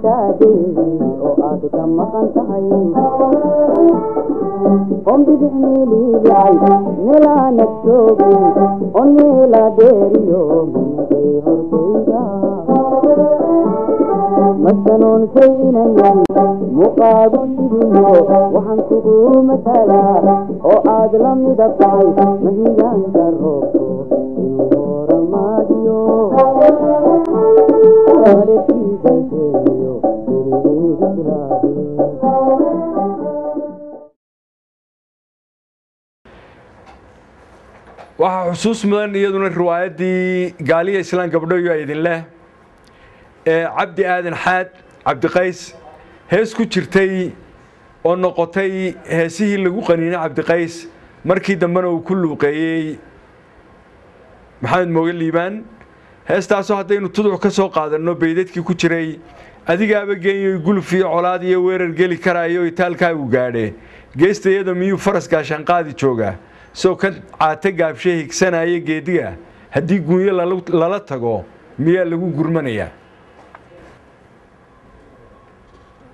كادي وقعد كم قنتهي قم بدعني لي لعي نلا نكتوبي ونلا ديريو من غير تيجا مستنون سيني مقابل دينيو وحنكو مثلا وقعد لم يدفعي مهيان كروكو رماديو waxaa xusuus mudan iyaduna riwaayadii gaaliya islaan gabdhoyo ay idin leh ee cabdi aadan xaad cabdi qays hees ku jirtay oo noqotay heesihii lagu qaniinay cabdi qays markii dambana uu ku luuqeeyay maxamed mooge liibaan heestaasoo haddaynu tuduc ka soo qaadano beydadkii ku jiray adigaaba geenyo guluf iyo colaad iyo weerar geli karaayo itaalkaagu gaadhe geestayada miyuu faras gaashaan qaadi joogaa soo kan caate gaabshe higsanaya geediga haddii guunyo lala tago miyaa lagu gurmanayaa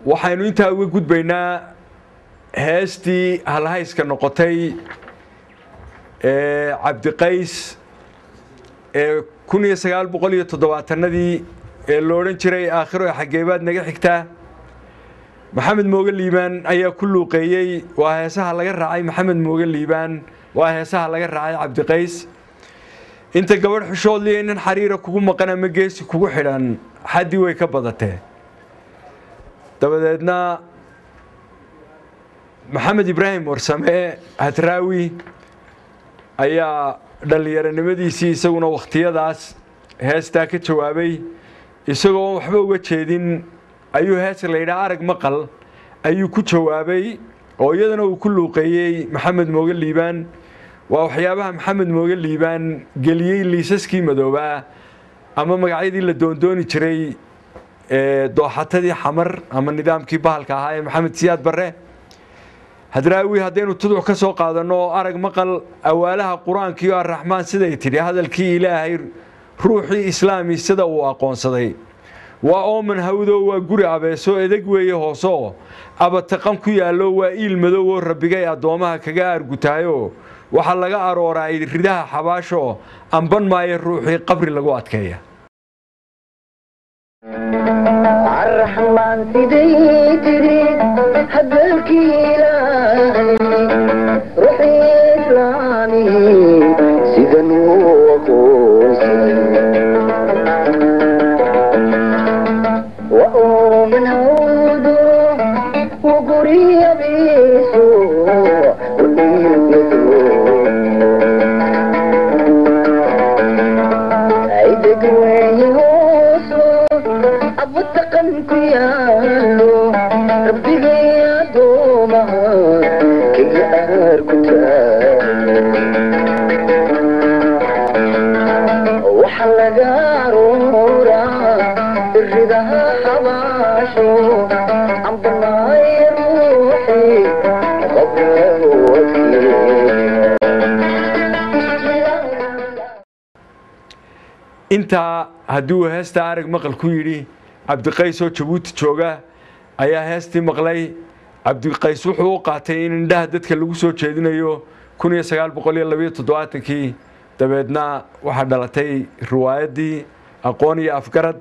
waxaynu intaa uga gudbaynaa heestii halhayska noqotay ee cabdi qays ee 1970 ee loo oran jiray aakhiro xageebaad naga xigtaa maxamed mooge liibaan ayaa ku luuqeeyay waa heesaha laga raacay maxamed mooge liibaan waa heesaha laga raacay cabdi qays inta gabadh xishood leh in xariira kugu maqan ama geesi kugu xidhan xaddi way ka badatay dabadeedna maxamed ibraahim warsame hadraawi ayaa dhalinyaranimadiisii isaguna waqtiyadaas heestaa ka jawaabay isagoo waxba uga jeedin ayuu hees la yidhaa arag maqal ayuu ku jawaabay oo iyadana uu ku luuqeeyay maxamed mooge liibaan waa waxyaabaha maxamed mooge liibaan geliyay liisaskii madoobaa ama magacyadii la doondooni jiray dooxatadii xamar ama nidaamkii bahalka ahaa ee maxamed siyaad barre hadraawi haddaynu tuduc ka soo qaadano arag maqal awaalaha qur-aanka iyo arraxmaan siday tidhi hadalkii ilaahay ruuxii islaami sida uu aqoonsaday waa ooman hawdo waa guri abeeso edeg weeye hooso abataqan ku yaallo waa iil madow oo rabbigay addoomaha kaga argutaayo waxaa laga arooraa ridaha xabaasho amban maayo ruuxii qabri lagu adkeeya الرحمن سيدي هدلك إلهي روحي إسلامي سيدن وقوسي وأؤمن هودو وقري بيسو عيدك ويهو أبتقن كيالو ربي يا دوما كي أركتا وحلق أرورا الرضا حباشو عم ضماي روحي قبل وكيل inta hadduu heesta arag maqal ku yidhi cabdi qays oo jabuuti jooga ayaa heestii maqlay cabdi qays wuxuu u qaatay in indhaha dadka lagu soo jeedinayo 1972 dabeedna waxaa dhalatay riwaayadii aqoon iyo afgarad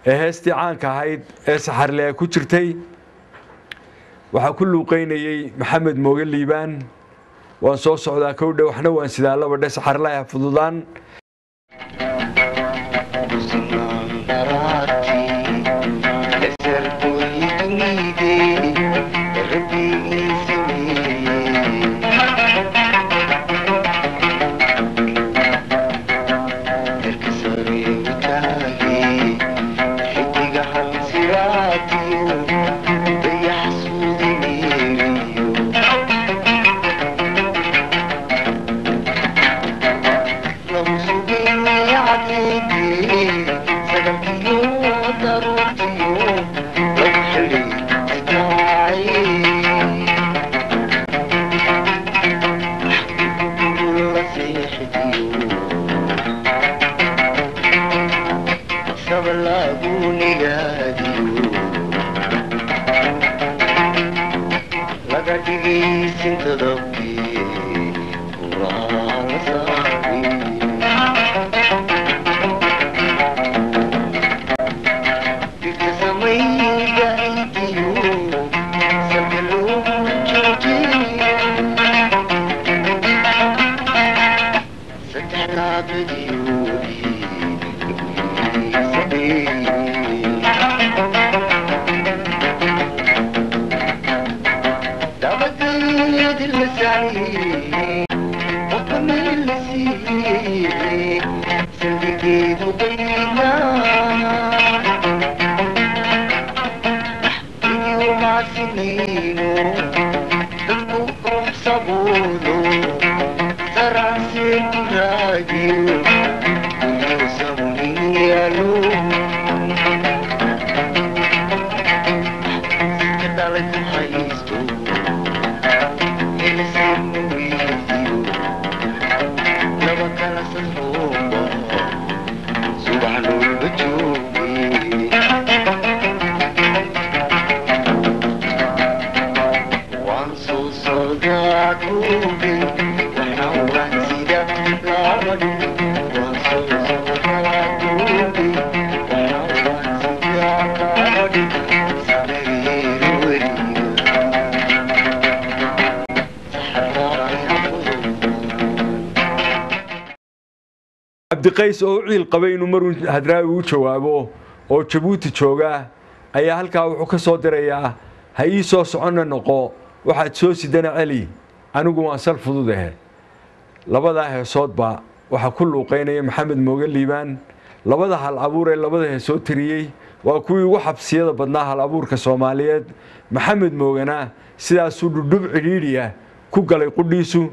ee heestii caanka ahayd ee saxarle ku jirtay waxaa ku luuqeynayay maxamed mooge liibaan waan soo socdaa kowdha waxna waan sidaa laba dhe saxarle fududaan لو cabdiqays oo ciil qabay inuu mar hadraawi u jawaabo oo Jabuuti jooga ayaa halkaa wuxuu ka soo dirayaa ha ii soo soconna noqo waxaad soo sidana cali anigu waan sal fududahay labada heesoodba waxa ku luuqeynaya maxamed mooge liibaan labada hal abuur ee labada heesoo tiriyay waa kuwii ugu xabsiyada badnaa hal abuurka Soomaaliyeed maxamed moogana sidaas uu dhudhub cidhiidhiya ku galay qudhiisu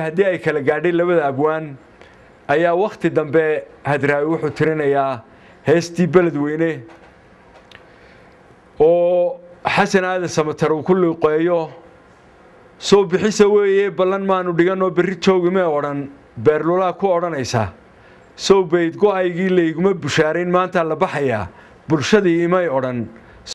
haddii ay kala gaadhay labada abwaan ayaa waqti dambe hadraawi wuxuu tirinayaa heestii beledweyne oo xasan aadan samatar uu ku luuqeeyo soo bixisa weeye ballan maanu dhiganoo berri joogime odhan beerlulaa ku odhanaysa soo bayd go'aygii layguma bushaarin maanta la baxayaa bulshadii imay odhan